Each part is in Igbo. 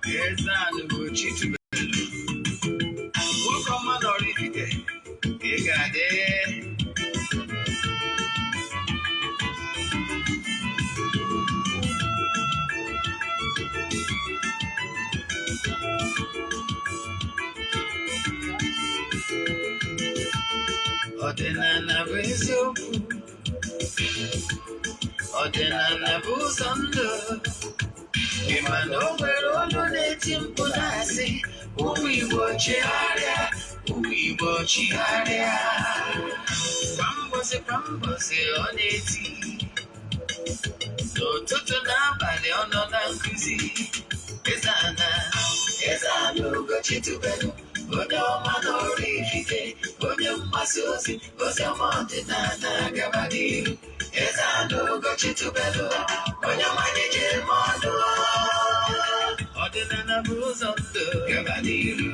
Eze-Ana Ugochi tubelu. Nwoke ọma na oraifite ị ga-adị. Ọdịnala bụ eziokwu, ọdịnala bụ ụzọ ndụ. Ị ma na o nwere olu na-eti mkpu na-asị ụmụ Igbo chigharịa, ụmụ Igbo chigharịa. Kwa mbọsị ọ na-eti, n'ụtụtụ na abalị ọ nọ na nkụzi. Eze-Ana, Eze-Ana Ugochi tubelu, onye ọma na oraifite, onye mgbasa ozi, ozi ọma ọdịnala gaba n'ihu. Eze-Ana Ugochi tubelu, onye ọmanye jere m ọnụ. Ọdịnala bụ ụzọ ndụ gaba n'ihu.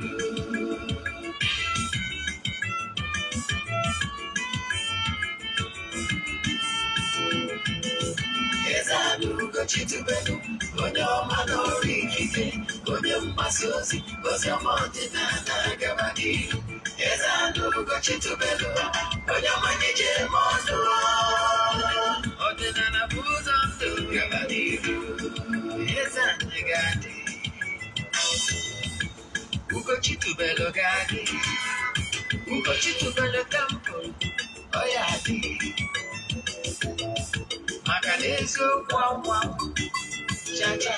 Eze-Ana Ugochi tubelu, onye ọma na oraifite, onye mgbasa ozi, ozi ọma ọdịnala gaba n'ihu. Eze-Ana Ugochi tubelu, onye ọmanye jere m ọnụ. Ọdịnala bụ ụzọ ndụ gaba n'ihu. Eze-Ana ga-adị, Ugochi tubelu ga-adị, Ugochi tubelu temple ọ ya adị. Maka na eziokwu anwa chacha,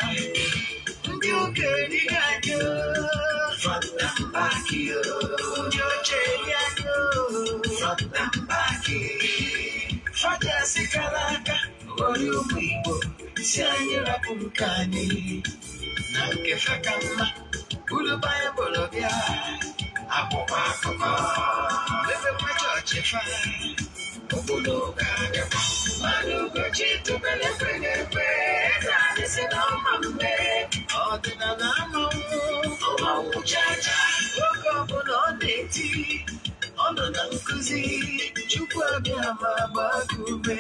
ndị okenye ga-adị front and back, ndị ochie ga-adị front and back. Fajasi kara aka ghọrọ ụmụ Igbo si anyị rapụ nke anyị na nke fa ka mma. Buru Baịbụl bịa, akwụkwọ akụkọ mepekwa chọọchị fa, obodo ga-agakwa. Mana Ugochi tubelu ekweghị ekwe. Eze-Ana si na ọma mme, ọdịnala ọmanwụ chacha. Oge ọbụla ọ na-eti, ọ nọ na nkụzi. Chukwu abịa ma gbaa ume,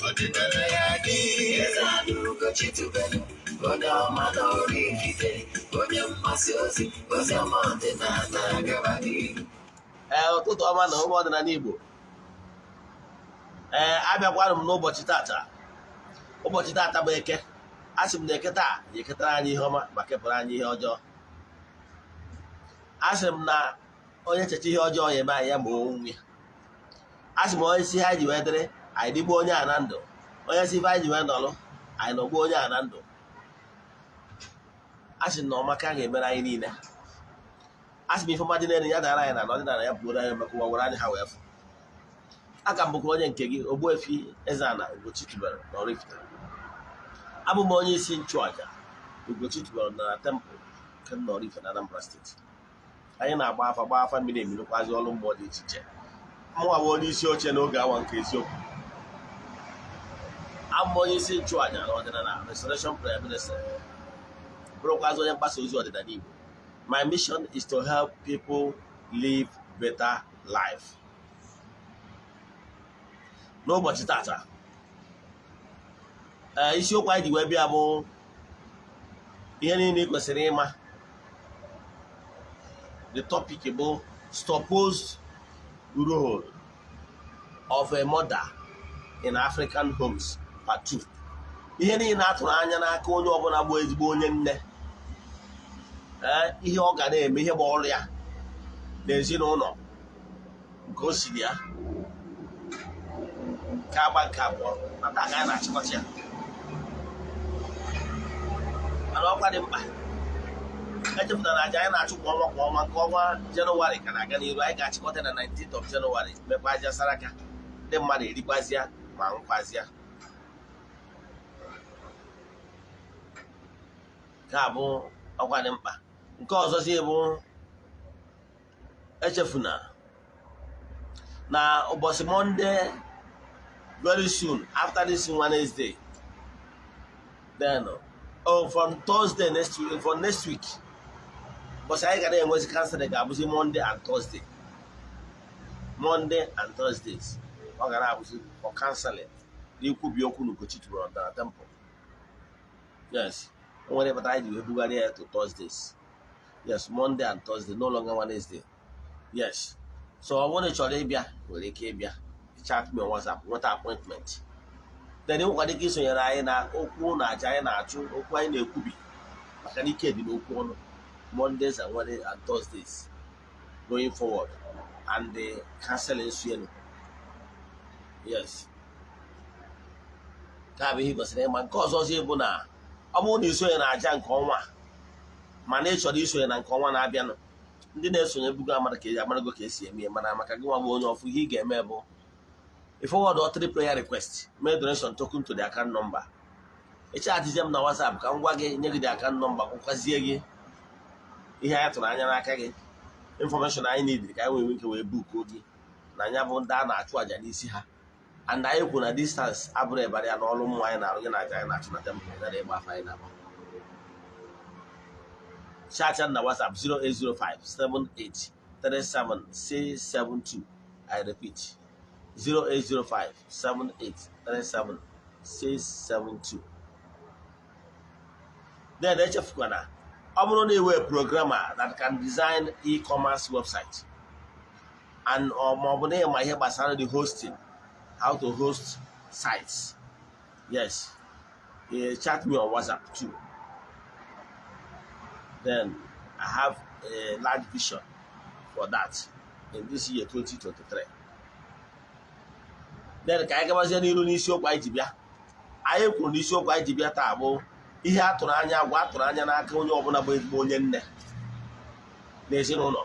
ọdịnala ya dị. Eze-Ana Ugochi tubelu, onye ọma na oraifite, onye mgbasa ozi, ozi ọma ọdịnala gaba n'ihu. Ụtụtụ ọma na ụmụ ọdịnala Igbo. Abịakwanụ m n'ụbọchị tata. Ụbọchị tata bụ eke. Asị m na eke taa ga-eketara anyị ihe ọma ma kepụrụ anyị ihe ọjọọ. Asị m na onye checha ihe ọjọọ ya eme anyị ya ma onwe ya. Asị m onye si ha ji wee dịrị anyị dịgbo onye a na ndụ, onye si ife anyị ji wee nọlụ anyị nọgbuo onye a na ndụ. Asị m na ọmaka ga-emere anyị niile. Asị m ife ọma dị n'elu ya dara anyị na ọdịnala ya bụrụ anyị maka ụwa were anyị ha wee fụ. Aka m bụkwa onye nke gị, Ogbuefi Eze-Ana Ugochi tubelu na oraifite. Abụ m onye isi nchụaja Ugochi tubelu na temple nke nọ oraifite na Anambra steeti. Anyị na-agba afa mmiri emirikwazi ọrụ mmụọ dị iche iche. Mụnwa bụ onye isi oche n'oge awa nke eziokwu. Abụ m onye isi nchụaja na ọdịnala Restoration Prayer Ministry, bụrụkwazi onye mgbasa ozi ọdịnala Igbo. My mission is to help people live better life. N'ụbọchị tata, isiokwu anyị ji wee bịa bụ ihe niile ị kwesịrị ịma. The topic bụ supposed role of a mother in African homes, part 2. Ihe niile atụrụ anya n'aka onye ọbụla bụ ezigbo onye nne, ihe ọ ga na-eme, ihe bụ ọrụ ya n'ezinụlọ nke o siri ya ka agba nke abụọ mata aga a na-achịkọta ya. Mana ọkwa dị mkpa, echepụtara aja anyị na-achụ kwa ọnwa nke ọnwa Jenụwarị ka na-aga n'iru. Anyị ga-achịkọta na 19th of Jenụwarị, mekwa aja saraka, ndị mmadụ erikwazịa ma nkwazịa. Nke a bụ ọkwa dị mkpa. Nke ọzọzi bụ echefuna na ụbọchị Monde, very soon after this Wednesday, then from Thursday next week, but anyị ga na-enwezi kansụl ga-abụzi Monday and Thursday. Monday and Thursdays ọ ga na-abụzi for counseling, n'ikwubi okwu na Ugochi tubelu na temple. Yes, Whenever I do, everybody to Thursdays. Yes, Monday and Thursday, no longer Wednesday. Yes. So I want to show you, well, they came here. Chat me on WhatsApp, what appointment. Then you want to get so you're in a Okuna, China, Okuna, Kubi. Mechanic in Okuna, Mondays and Wednesdays and Thursdays going forward. And the canceling soon. Yes. Kabi was name and cause us able now. I'm only so in a junk on one. My nature is so in a common Abian. Ndị na-esonye bugo amarago ka esi eme mana maka gị nwa bụ onye ọfụ ihe ị ga-eme bụ if forward or 3 prayer request make donation token to the account number ịchatizie m na WhatsApp ka m gwa gị nye gị the account number kwụkwazie gị ihe anyị tụrụ anya n'aka gị information anyị need ka anyị nwee ike wee book gị na anya bụ ndị a na-achụ aja n'isi ha and anyị kwu na distance abụrụ ebara ya n'ọrụ mmụọ anyị na-arụ gị na aja anyị na-achụ na temple gara ịgba afọ anyị na-agba chat na WhatsApp 0805-7837-672. I repeat 0805-7837-672. Then HF Kwana, I'm only a programmer that can design e-commerce website and Mobile my help us the hosting, how to host sites. Yes, chat me on WhatsApp too. Then I have a large vision for that in this year 2023. Then ka anyị gabazie n'iru n'isiokwu anyị ji bịa. Anyị kwuru n'isiokwu anyị ji bịa taa bụ ihe atụrụ anya agwa atụrụ anya n'aka onye ọbụla bụ ezigbo onye nne n'ezinụlọ.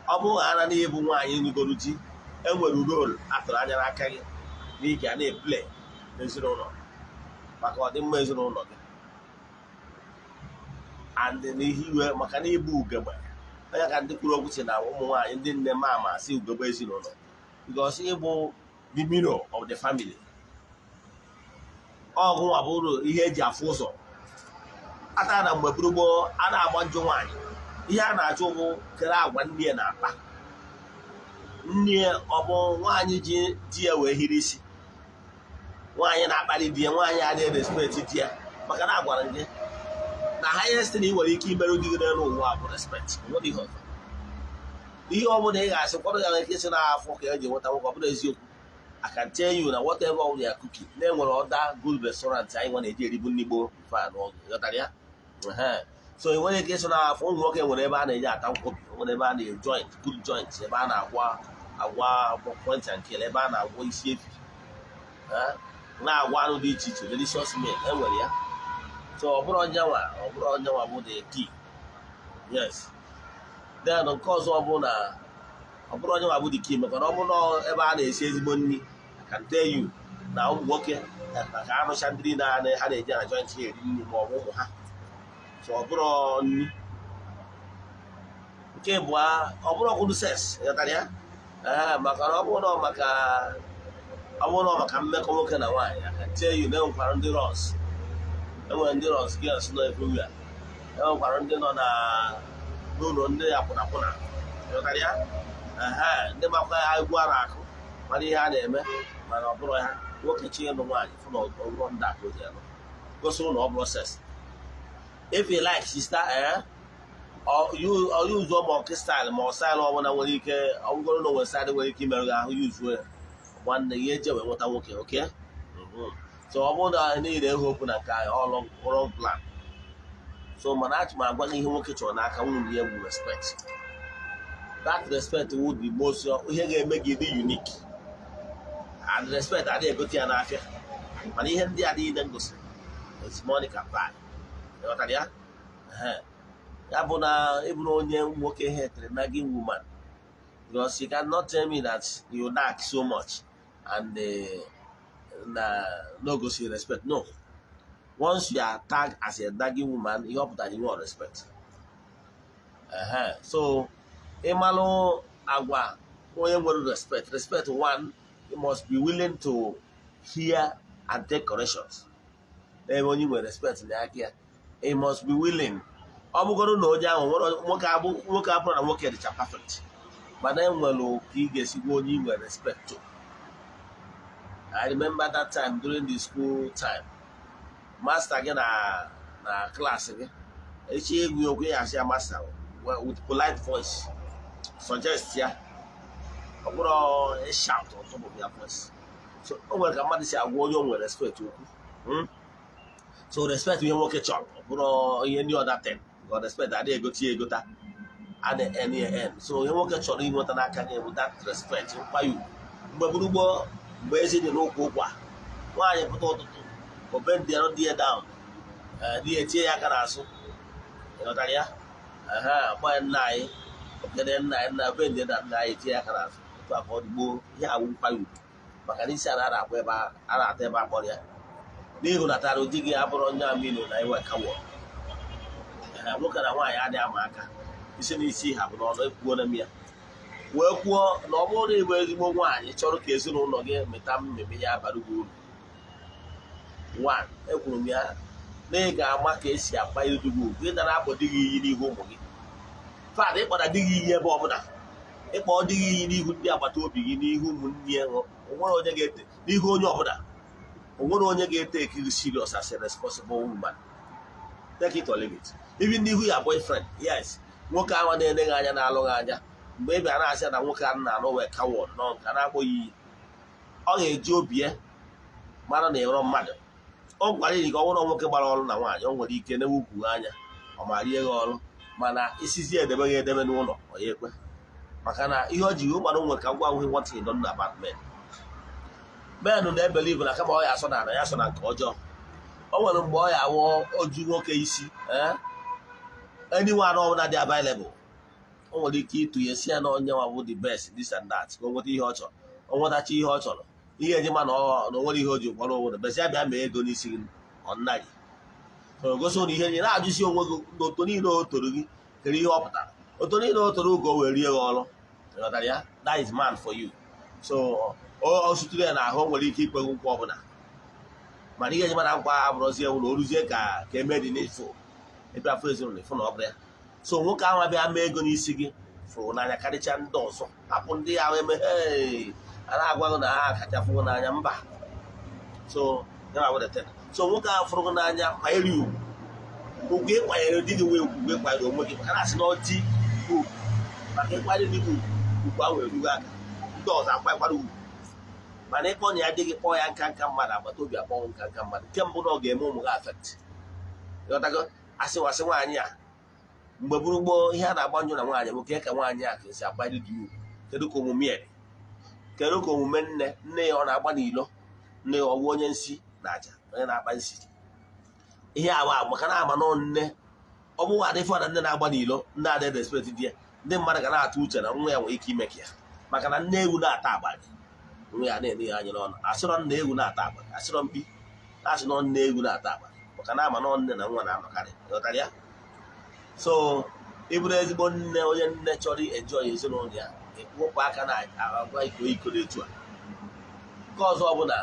Ọ bụrụ na n'ihe bụ nwaanyị nugoro di enwere role atụrụ anya n'aka gị n'ihi a na-eple n'ezinụlọ maka ọdịmma ezinụlọ gị. And n'ihe iwe maka na ịbụ ugegbe onye ka ndị kwuru okwu si na ụmụ nwaanyị ndị nne ma ama si ugegbe ezinụlọ because ịbụ the mirror of the family. Ọgụ nwa bụrụ ihe eji afụ ụzọ ata na mgbe gburu gboo a na-agba njọ nwaanyị ihe a na-achọ bụ kere agwa nne ya na-akpa nne ọ bụ nwaanyị ji di ya wee hiri isi nwaanyị na-akparị di ya nwaanyị adịghị respect di ya maka na agwara gị na highest na ị nwere ike imerụ gị n'ụwa bụ respect ihe ọ bụla ị ga-asị kwado ya nwere ike isi n'afọ ka e ji nweta nwoke ọ bụla eziokwu. I can tell you na whatever all they are cooking na-enwere other good restaurants anyị nwa na-eji eribu n'Igbo fan ọgụtara ya. So ị nwere ike isi n'afọ ụmụ nwoke nwere ebe a na-eji ata nkwobi nwere ebe a na-eji joint good joint ebe a na-agwa point and kill ebe a na-agwọ isi efi na-agwa anụ dị iche iche delicious meal enwere ya. So ọ bụrụ onyenwa bụ the key. Yes. Then nke ọzọ bụ na ọ bụrụ onyenwa bụ the key maka na ọ bụrụ ebe a na-esi ezigbo nri I can tell you na ụmụ nwoke ka anụcha ndị ha na-eji na joint ha eri nri ma ọ bụ ụmụ ha. So ọ bụrụ nri nke bụ ọ bụrụ ọkwụrụ sex yatara ya maka na ọ bụrụ maka mmekọ nwoke na nwaanyị I can tell you na enwekwara ndị Ross enwere ndị Ross girls nọ everywhere enwekwara ndị nọ n'ụlọ ndị akwụnakwụna yọtara ya ndị makwa egwu ara akụ mana ihe a na-eme mana ọ bụrụ ha nwoke chi ịlụ nwaanyị fụ na ọbụrụ ndị akụ ji anụ gosiri na ọ bụrụ sex. If you like sister or use ụmụ style ma ọ style ọbụla nwere ike ọgwụgwọrọ na onwe style nwere ike imerụ gị ahụ yuzuo nwanne ya eje wee nweta nwoke oke. So ọ bụrụ na niile hope na nke anyị wrong plan. So mana achị m agwa gị ihe nwoke chọrọ n'aka nwunye ya bụ respect. That respect would be most ihe ga-eme gị dị unique and respect adịghị egote ya n'afịa mana ihe ndị adịghị na ngosiri is money can buy. Ya bụ na ịbụrụ onye nwoke hetere nagging woman because you cannot tell me that you nag so much and no gosi respect. No. Once you are tagged as a nagging woman you hope that you want respect. So ịmalụ agwa onye nwere respect one you must be willing to hear and take corrections. Ebe onye nwere respect na aka ya he must be willing. Ọ bụgoro na onye ahụ nwoke abụrụ na nwoke dịcha perfect mana enwere ka ị ga-esi gwa onye nwere respect to. I remember that time during the school time master gị na klaasị gị echi egwu okwu ya asị ya master with polite voice suggest ya ọ bụrụ shout on top of your voice. So o nwere ka mmadụ si agwa onye o nwere respect okwu. So respect ihe nwoke chọrọ ọ bụrụ ihe ndị ọda ten God respect adịghị egoti egota a na-en. So ihe nwoke chọrọ inweta n'aka gị bụ that respect nkwanye ugwu. Mgbe gburugburu mgbe ezi dị n'ụkwụ ụkwa nwaanyị pụta ụtụtụ obendịarụ dị ya down dị etinye ya aka n'azụ ịghọtara ya gbanye nna anyị okede nna anyị na obendị na nna anyị etinye ya aka n'azụ otu aka ọ dịgbo ihe awụ nkwanye ugwu maka na isi a na-akpọ ebe a na-ata ebe akpọrọ ya n'ihu na tara ụdị gị abụrụ onye aminu na iwe kawo nwoke na nwaanyị adịghị ama aka isi na isi ha bụ n'ọnụ ekwuo na m ya wee kwuo na ọ bụrụ na ịbụ ezigbo nwaanyị chọrọ ka ezinụlọ gị meta mmemme ya bara gị uru. One, ekwuru m ya na ị ga-ama ka esi akpanyere di gị ugwu. Ị dara akpọ di gị iyi n'ihu ụmụ gị. Fadị ịkpọda di gị iyi ebe ọbụla ịkpọ di gị iyi n'ihu ndị agbata obi gị n'ihu ụmụnne ya onwere onye ga-ete n'ihu onye ọbụla onwere onye ga-ete ekiri serious as a responsible woman. Take it or leave it. Even n'ihu ya boyfriend, yes, nwoke ahụ na-ele gị anya na-alụ gị anya mgbe ị bịa na-asị na nwoke ahụ na-alụ wee kawọd nọ nke na-akpọ ya iyi ọ ga-eji obi ya mara na ịrọ mmadụ. Ọ gwara ya ka ọ bụrụ nwoke gbara ọrụ na nwaanyị o nwere ike na-ewepụ anya ọ ma rie gị ọrụ mana isizi edebe gị edebe n'ụlọ ọ ya ekwe maka na ihe ọ ji ụgbara nwere ka ngwa nwụghị nwata ịdọ na apartment. Men na-ebelive na kama ọ ya asọ na ala ya asọ na nke ọjọọ. O nwere mgbe ọ ya awụ oju nwoke isi anyone ọbụla dị available o nwere ike ịtụnye si ya na onye nwa bụ the best this and that ka o nweta ihe ọ chọrọ o nwetacha ihe ọ chọrọ ihe eji ma na o nwere ihe o ji kpọrọ onwe bezi ya bịa mee ego n'isi gị ọnna gị gosi na ihe na-ajụsi onwe gị na oto niile o toro gị kere ihe ọ pụtara oto niile o toro oge o were rie gị ọrụ ịghọtara ya that is man for you. So o sutere ya na ahụ o nwere ike ikpe nkwa ọbụla mana ihe eji mana nkwa abụrụzie ụlọ o ruzie ka eme dị n'efu ebe afọ ezinụlọ efu na ọ bụrụ ya. So nwoke ahụ abịa mee ego n'isi gị fụrụ n'anya karịchaa ndị ọzọ hapụ ndị ahụ eme a na-agwa gị na ha kacha fụrụ n'anya mba. So nwoke ahụ fụrụ gị n'anya kwanyere ugwu ugwu ịkwanyere di gị nwee ugwu mgbe kwanyere onwe gị maka na asị na ọdị ugwu maka ịkwanyere di gị ugwu ahụ erugo aka ndị ọzọ akwanyekwara ugwu mana ịkpọ na ya dị gị kpọọ ya nka nka mmadụ agbata obi akpọnwụ nka nka mmadụ nke mbụ na ọ ga-eme ụmụ gị afekt ịghọtago asịwasị nwaanyị a mgbe gburugburu ihe a na-agbanyụ na nwaanyị nwoke ka nwaanyị a ka esi agbanye dị ugwu kedu ka omume ya dị kedu ka omume nne ya ọ na-agba n'ilo nne ya ọwụ onye nsi na aja onye na-akpa nsi ihe agba maka na ama nọ nne ọ bụghị adị fọ na nne na-agba n'ilo nne adị respect di ya ndị mmadụ ga na-atụ uche na nwa ya nwere ike ime ka ya maka na nne ewu na-ata abalị nwa ya na-enye ya anya n'ọnụ asịrọ nna ewu na-ata abalị asịrọ mkpi asị nọ nne ewu na-ata abalị maka na ama nọ nne na nwa na-anọkarị ịghọtara ya. So ịbụrụ ezigbo nne onye nne chọrọ enjoy ezinụlọ ya wepụ aka na agwa iko dị etu a. Nke ọzọ bụ na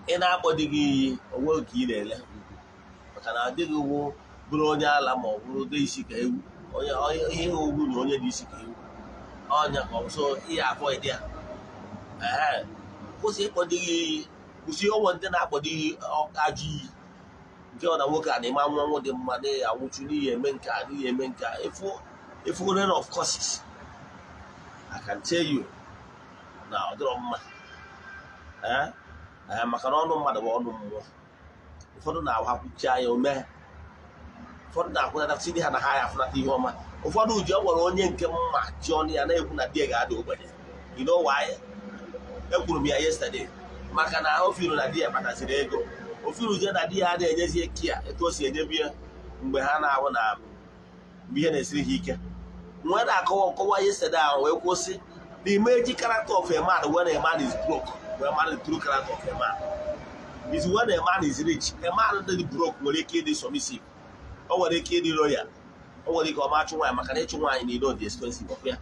ị na-akpọ di gị iyi onwe ka ị na-ele maka na adịghị ugwu bụrụ onye ala ma ọ bụrụ dị isi ka ewu ihe ugwu na onye dị isi ka ewu ọnya ka ọzọ ihe abụọ dị ya kwụsị ịkpọ di gị iyi kwụsị onwe ndị na-akpọ di gị ajọ iyi nke ọ na nwoke a na-eme anwụnwụ dị mma na-anwụchu n'ihi eme nke a n'ihi eme nke a efu rain of courses. I can tell you na ọ dịrọ mma maka na ọnụ mmadụ bụ ọnụ mmụọ. Ụfọdụ na-ahapụchi anya ome ụfọdụ na-akwụnata si di ha na ha ya afụnata ihe ọma ụfọdụ ji ọ gwara onye nke mma ji ọnụ ya na-ekwu na di ya ga-ada ogbenye. You know why? Ekwuru m ya yesterday maka na ofiru na di ya kpatasịrị ego ofiru je na di ya na-enyezie kia etu o si enyebi ya mgbe ha na-ahụ na mgbe ihe na-esiri ha ike. Nwee na-akọwa nkọwa yesterday ahụ wee kwụsị the emerging character of a man when a man is broke when a man is the true character of a man is when a man is rich. A man that is broke nwere ike ịdị submissive o nwere ike ịdị loyal o nwere ike ọma achụ nwaanyị maka na ịchụ nwaanyị na ilo dị expensive of ya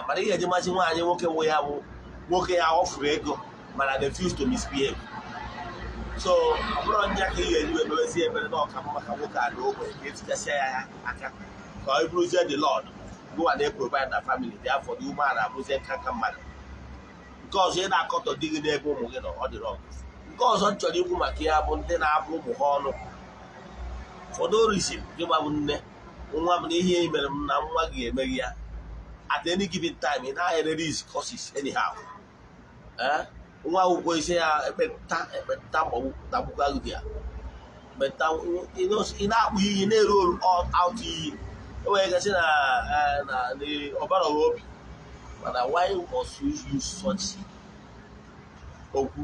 mana ihe eji machi nwaanyị nwoke nwe ya bụ nwoke ya ọfụrụ ego mana refuse to misbehave. So ọ bụrụ nya ka ị ga-eji wee mewezi ebere na ọka maka nwoke a na ogbenye ka etikasịa ya aka ka ọ bụrụzie the Lord go and provide na family therefore the woman abụrụzie nka mmadụ. Nke ọzọ ị na-akọtọ di gị n'ebe ụmụ gị nọ ọ dị wrong. nke ọzọ m chọrọ ikwu maka ya bụ ndị na-abụ ụmụ ha ọnụ for no reason gị gbabụ nne nwa m na ihe mere m na nwa gị emeghị ya at any given time ị naghị release courses anyhow nwa akwụkwọ ise ya ekpeta tagbukwa gị ya ị na-akpụ iyi na-eru out iyi enweghị gasị na ọbara obi mana why must you use such okwu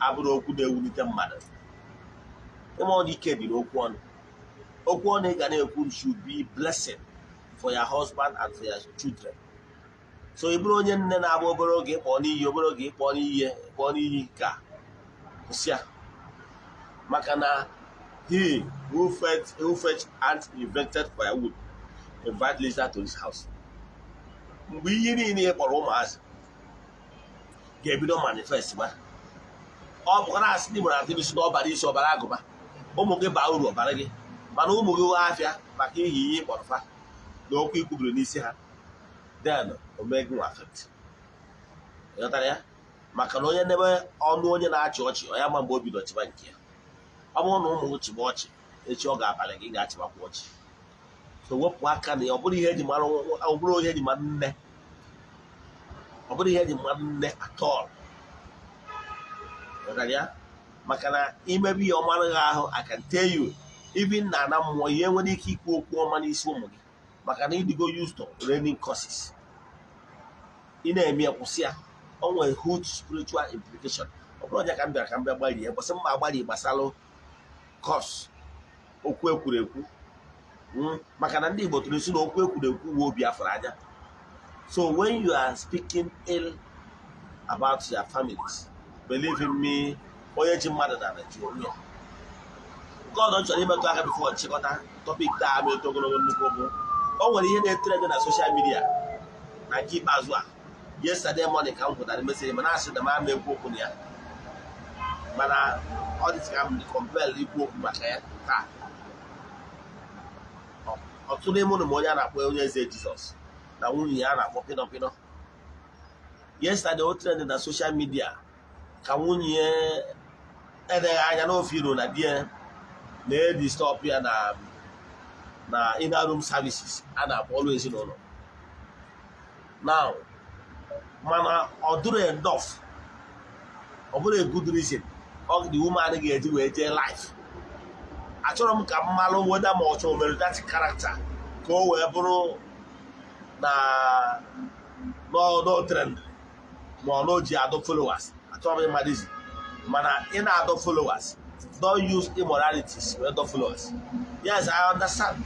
abụrụ okwu na-ewulite mmadụ ịma ọ ike dị n'okwu ọnụ ị ga na-ekwu should be blessing for your husband and for your children. So ị bụrụ onye nne na-abụ obere oge ịkpọ n'iyi ka kwụsịa maka na he who fetch ant invented firewood invite lizard to his house. Mgbe ihe niile ị kpọrọ ụmụazị ga-ebido manifest ma ọ bụkwa na-asị ndị mụrụ atịbisi n'ọbara isi ọbara agụba ụmụ gị baa uru ọbara gị mana ụmụ gị nwe afịa maka ihe ihe ịkpọrọ fa na okwu ikwubiri n'isi ha then omegi nwa affect ịghọtara ya maka na onye nebe ọnụ onye na-achị ọchị ọ ya ma mgbe o bido chịba nke ya ọ bụrụ na ụmụ gị chịba ọchị echi ọ ga-abalị gị ga-achịbakwa ọchị so wepụ aka na ya ọ bụrụ ihe eji mara nne ọ bụrụ ihe eji mmadụ nne atọl ya maka na imebi ya ọmara gị ahụ I can tell you even na ana mmụọ ihe nwere ike ikwu okwu ọma n'isi ụmụ gị maka na ịdịgo used to learning courses ị na-eme ya kwụsị ya o nwere huge spiritual implication ọ bụrụ onye ka m bịara ka m bịa gbarie kwụsị mma agbari gbasalụ kọs okwu ekwuru ekwu maka na ndị Igbo tụrụ isi na okwu ekwuru ekwu uwe obi afọrọ anya. So when you are speaking ill about your families, believe in me, onye ji mmadụ na Nigeria. Nke ọzọ chọrọ imetụ aka bifo nchịkọta topic taa ma eto ogologo nnukwu bụ o nwere ihe na-etere dị na social media na nke ikpeazụ a yesterday morning ka m hụtara mesịrị mana asị na m ama ekwu okwu na ya mana ọ dị ka m dị compel ikwu okwu maka ya taa. Ọtụtụ n'ime ụnụ m onye a na-akpọ onye eze Jizọs na nwunye ya na-akpọ pịnọpịnọ yesterday o trend na social media ka nwunye edeghị anya n'ofe iro na di ya na-edistọp ya na inner room services a na-akpọ ọlụ ezinụlọ now mana ọ dụrụ enough ọ bụrụ a good reason ọ dị woman ga-eji wee jee life. Achọrọ m ka m malụ weda ma ọ chọrọ mere that character ka o wee bụrụ na no trend ma ọ n'oji adọ followers. Achọrọ m ịmadizi mana ị na-adọ followers don't use immoralities wee dọ followers. Yes, I understand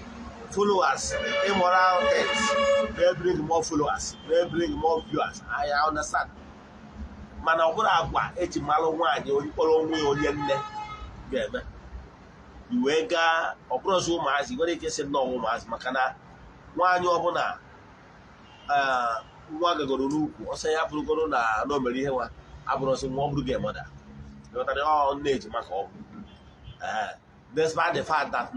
followers immoral things they bring more followers they bring more viewers. I understand mana ọ bụrụ agwa eji malụ nwaanyị onye kpọrọ onwe ya onye nne ga-eme iwe gaa ọ bụrụ ọzọ ụmụazị nwere ike sị nnọọ ụmụazị maka na nwaanyị ọbụla nwa gagoro n'ukwu ọsọ ya bụrụgoro na o mere ihe nwa abụrụ ọsọ nwa ọ bụrụ ga-emeda ịghọtara ọ nne-eji maka ọ bụ despite the fact that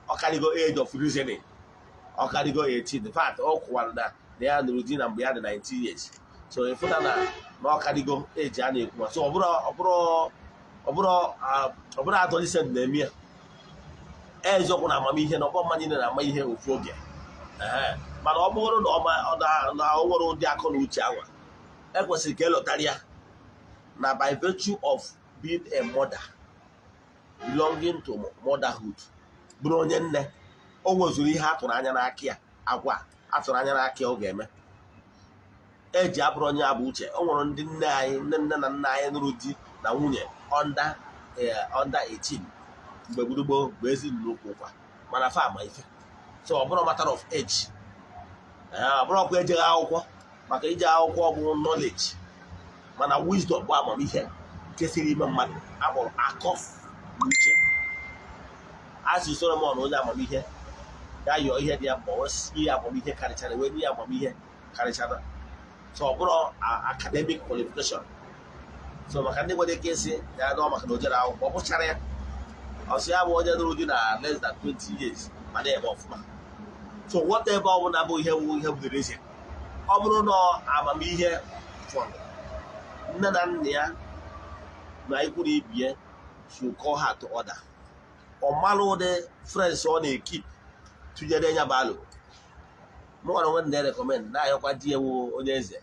ọkarịgo age of reasoning ọkarịgo 18 the fact ọ kwụwara na ya nụrụ di na mgbe ya dị 19 years so ịfụta na ọkarịgo age a na-ekwu ma so ọ bụrụ adolescent na-eme ya eziokwu na amamihe na ọkpọ mma niile na-ama ihe ofu oge mana ọ bụrụ na ọ nwere ụdị akọ na uche anwa ekwesịrị ka elọtara ya na by virtue of being a mother belonging to motherhood bụrụ onye nne o nwezuru ihe atụrụ anya n'aka ya agwa atụrụ anya n'aka ya ọ ga-eme eji abụrụ onye abụ uche o nwere ndị nne anyị nne na nna anyị nụrụ di na nwunye under 18 mgbe gburugburu bụ ezinụlọ okwu ụkwa mana fa ama ife so ọ bụrụ matter of age ọ bụrụ ọkwa ejeghị akwụkwọ maka ije akwụkwọ bụ knowledge mana wisdom bụ amamihe kesịrị ime mmadụ akpọrọ akọ uche asị Solomon onye amamihe ya yọọ ihe dị ya mkpọ ihe amamihe karịchara wee nye ya amamihe karịchara so ọ bụrụ academic qualification so maka ndị nwere ike isi ya nọ maka na o jere akwụkwọ ọ bụchara ya ọsọ ya bụ onye nụrụ di na less than 20 years ma na-eme ọfụma so whatever ọ bụla bụ ihe budoro eze ọ bụrụ na amamihe fọrọ nne na nna ya na ikwu na ibie should call her to order. Ọmalụ the friends ọ na-ekip tụnyere ya balụ. Mụ nwere onwe ndị recommend na ayọkwa di ewu onye eze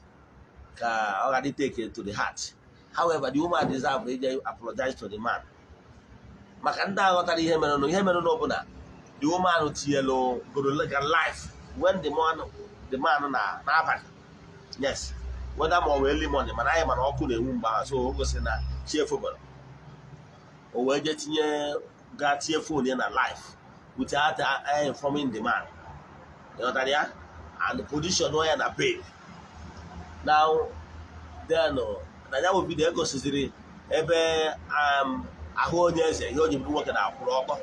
ka ọ ga take it to the heart. However, the woman deserve to apologize to the man. Maka ndị aghọtara ihe mere n'ọbụ na the woman tinyelu legal life when the man na-abalị. Yes, whether ma ọ wee early morning mana anyị mana ọkụ na-enwu mgbe ahụ, so o gosi na chi efobara. O wee je tinye phone ya na life without informing the man. Ịghọtara ya? And the position ya na bed. Now, then, na ya bụ vidio egosiziri ebe ahụ onye eze ihe onye bụ nwoke na-akwụrụ ọkọ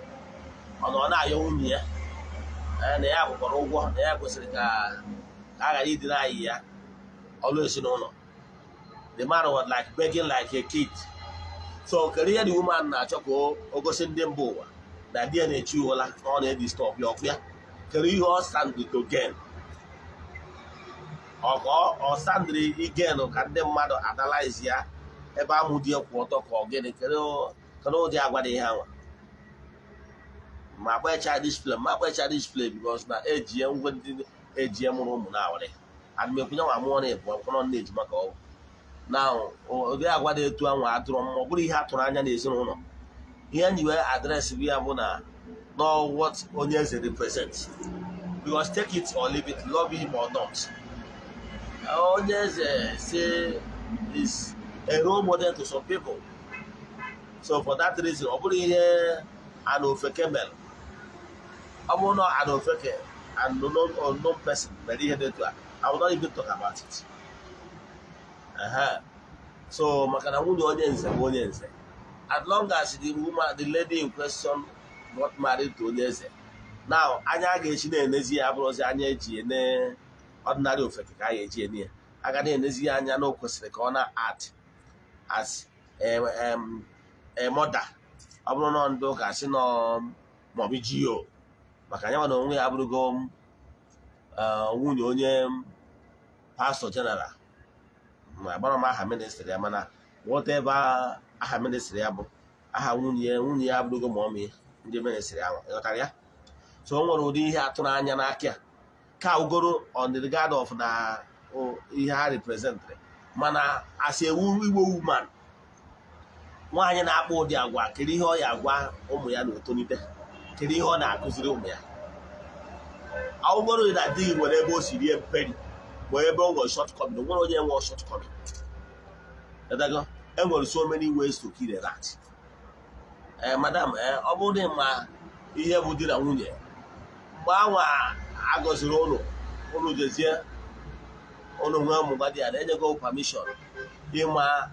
ọ na-ayọ nwunye ya na ya kwụkwara ụgwọ na ya kwesịrị ka a ghara idina anyị ya ọlụ ezinụlọ. The man was like begging like a kid. So kere ihe the woman na-achọ ka o gosi ndị mba ụwa na di ya na-echi ụla na ọ na-edistọp ya ọkụ ya. Kere ihe ọ standri to gain ọ standri igen ka ndị mmadụ analyze ya ebe amụ dị kwụ ọtọ ka ọ gịnị kere ụdị agwa dị ihe anwa ma kpecha display because na ejie ngwe ndị ejie mụrụ ụmụ na awere adịmekwenye nwa mụọ na-ebu akwụkwọ na-eji maka ọgwụ na ụdị agwa dị etu anwa atụrụ ma ọ bụrụ ihe atụrụ anya n'ezinụlọ. Ihe nji wee adreesị bụ ya bụ na know what onye eze represents, because take it or leave it, love him or not. Onye eze say is a role model to some people. So for that reason, ọ bụrụ ihe an ofeke mere, ọ bụrụ na an ofeke and unknown person mere ihe dị etu a, I will not even talk about it. So maka na nwunye onye nze bụ onye nze, as long as the lady in question got married to onye eze, now anya ga-echi na-enezi ya abụrụzi anya eji ene ordinary ofeke ka a ga-eji ene ya. A ga na-enezi ya anya na o kwesịrị ka ọ na-act as a mother. Ọ bụrụ na ndị ụka sị nọ maọbụ GO, maka anya na onwe ya abụrụgo nwunye onye pastor general ma gbara m aha ministry ya, mana whatever aha ministry ya bụ aha nwunye ya abụrụgo ma ọmị ndị ministry ahụ. Ịghọtara ya? So o nwere ụdị ihe atụrụ anya n'aka ya ka ugoro on the regard of na ihe ha representịrị, mana as a Igbo woman, nwaanyị na-akpọ ụdị agwa kedu ihe ọ ya agwa ụmụ ya na-etolite, kedu ihe ọ na-akụziri ụmụ ya. Ugoro na adịghị nwere ebe o siri mperi ma ebe o nwere shortcoming, o nwere onye nwe shortcoming. E nwere so many ways to kill a rat. Madam, ọ bụrụ ma ihe bụ di na nwunye, mgbe anwa agọziri ụlọ jezie ụlọ nwe ụmụ di ya na-enyego permission ịma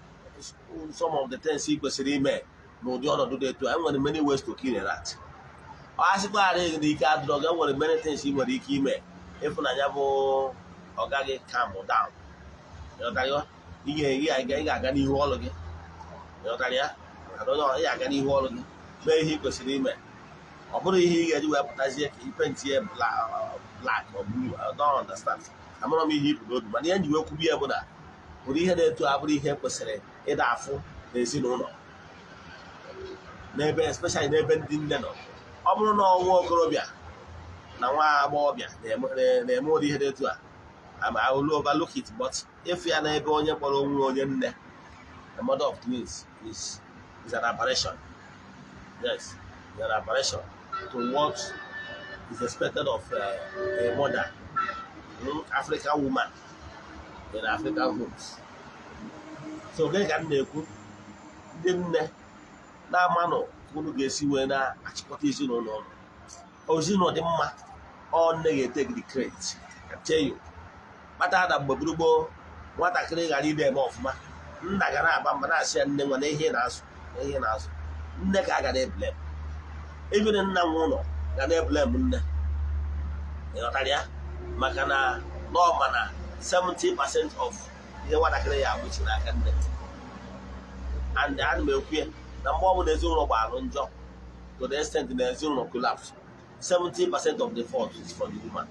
some of the things ị kwesịrị ime n'ụdị ọnọdụ dị etu a. Enwere many ways to kill a rat. Ọ asịkwara na ike adịrọ gị, enwere many things ị nwere ike ime ịfụnanya bụ ọ gaghị calm down. Ị ga-aga n'ihu ọrụ gị. Ịghọtara ya? Ị ga-aga n'ihu ọrụ gị mee ihe ị kwesịrị ime. Ọ bụrụ ihe ị ga-eji wee pụtazie ka ipenti ya black or blue. I don't understand. Amara m ihe ibu n'obi, mana ihe nji wee kwubi ya bụ na ụdị ihe na-etu abụrụ ihe kwesịrị ịda afụ n'ezinụlọ, n'ebe especially n'ebe ndị nne nọ. Ọ bụrụ na nwa okorobịa na nwa agbọghọbịa na-eme ụdị ihe na-etu a, I will overlook it, but if ya na ebe onye kpọrọ onwe onye nne, the mother of twins is an aberration. Yes, it's an aberration to what is expected of a mother, African woman in African homes. So gịnị ka m na-ekwu, ndị nne na-amanụ unu ga-esi wee na-achịkọta ezinụlọ ọnụ. Ezinụlọ dị mma, ọ nne ga-etake the credit. I tell you, kpata na mgbe gburugburu nwatakịrị ghara ide eme ọfụma, nna ga na-aba mba na-asị ya nne nwe na ihe na-azụ nne ka a ga na-eblem. Even nna nwe ụlọ ga na-eblem nne. Ịghọtara ya? Maka na n'ọma na 70% of ihe nwatakịrị ya abụchi n'aka nne. And ana m ekwu ya na mgbe ọbụla ezinụlọ gbara njọ to the extent na ezinụlọ collapse, 70% of the fault is from the woman.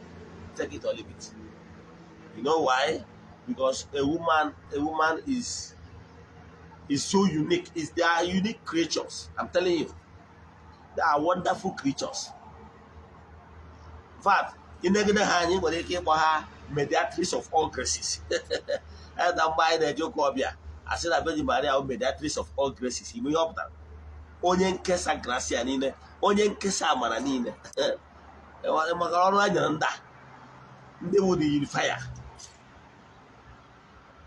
Take it or leave it. You know why? Because a woman is is so unique. They are unique creatures. I'm telling you. They are wonderful creatures. In fact, in the mediatrix of all graces. And I'm buying a joke of ya. I said, I bet you Maria mediatrix of all graces. He may up that. Onye nkesa gracia niile, onye nkesa amara niile. Maka ọrụ a nyere ndị wụ the unifier.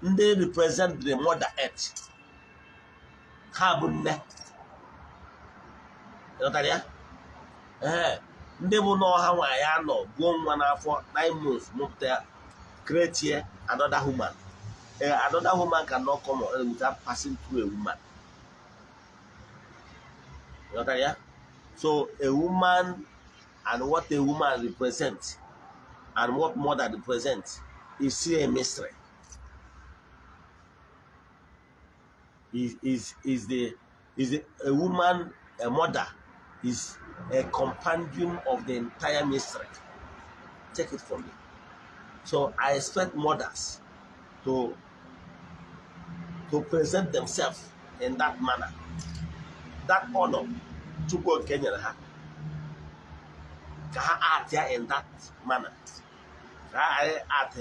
Ndị represent the mother earth. Ha bụ nne. Ịghọtara ya? Ndị bụ n'ọha nwaanyị anọ gbuo nwa n'afọ 9 months mụpụta ya, create another woman. Another woman cannot come without passing through a woman. You know that, yeah? So a woman and what a woman represents and what mother represents is still a mystery. A woman, a mother, is a compendium of the entire mystery. Take it from me. So I expect mothers to present themselves in that manner. That honor to go Kenya art in that manner. Art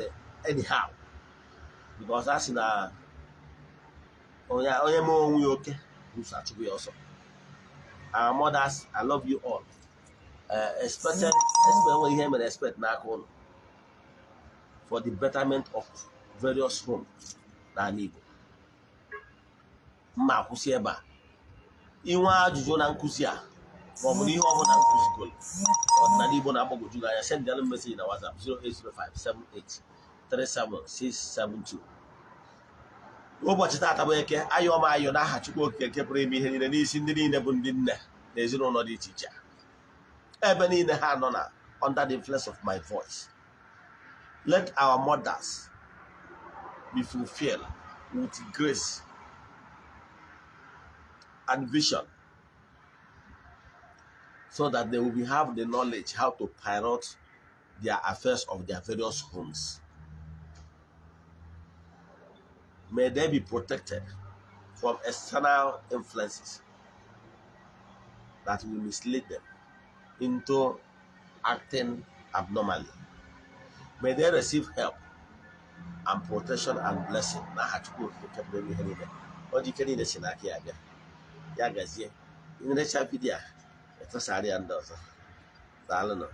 anyhow. Because that's in a okay. Who's actually also. Our mothers, I love you all. Especially when you hear me respect now for the betterment of various homes that need. Ma kwụsị ebe a. Inwe ajụjụ na nkụzi a ma ọ bụ ihe ọbụla nkụzigolo ọdịnala Igbo na-agbagwoju anya, send them a message na WhatsApp 08057837672. Ụbọchị taata bụ eke, ayọ ma ayọ n'aha Chukwu Okike nke pụrụ ime ihe niile n'isi ndị niile bụ ndị nne na ezinụlọ dị iche iche. Ebe niile ha nọ na under the influence of my voice. Let our mothers be fulfilled with grace and vision, so that they will have the knowledge how to pilot their affairs of their various homes. May they be protected from external influences that will mislead them into acting abnormally. May they receive help and protection and blessing. Ya gazie in the video. Ito sari ando so. Dalo no.